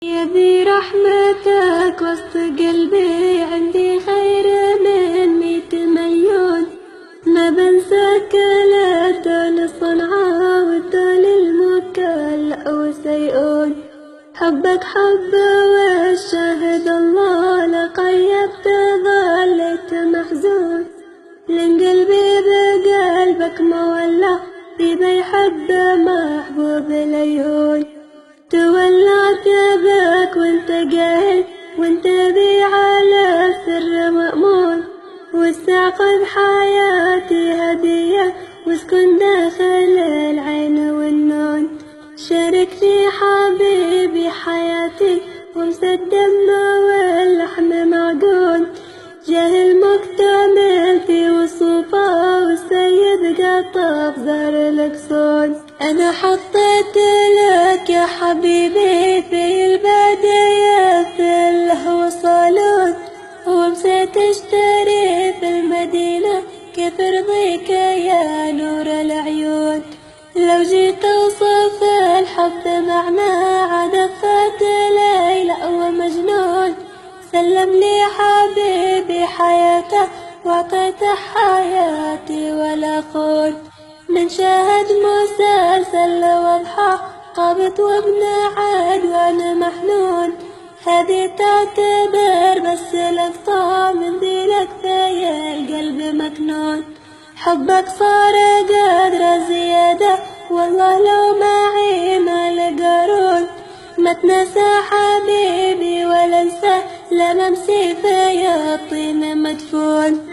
يبي رحمتك وسط قلبي، عندي خير من 100 مليون. ما بنساك لا طول صنعاء وطول المكلا وسيئون. حبك حب والشاهد الله، لقيبت ظليت محزون. لان قلبي بقلبك مولع، يبي يحب محبوب العيون. تولعت بك وانت قايل، وانت بي على سر مأمون. واستعقد حياتي هدية، واسكن داخل العين والنون. شاركني حبيبي حياتي، وامس الدم واللحم معجون. جاهل مكتمل في وصوفه، والسيد قطف زهر الأكسون. أنا حطيت لك يا حبيبي في البداية في الهوى صالون. ومسيت اشتري في المدينة، كيف رضيك يا نور العيون. لو جيت اوصف الحب معنى عدفت ليلى ومجنون. سلم لي حبيبي حياته، واعطيته حياتي ولا خون. من شاهد مسلسل واضحة، قابط وابن عاد وانا محنون. هذه تعتبر بس لقطة من ذي لقطة القلب مكنون. حبك صار قدر زيادة، والله لو معي مال قارون. ما تنسى حبيبي ولا انسى، لما امسي في الطين مدفون.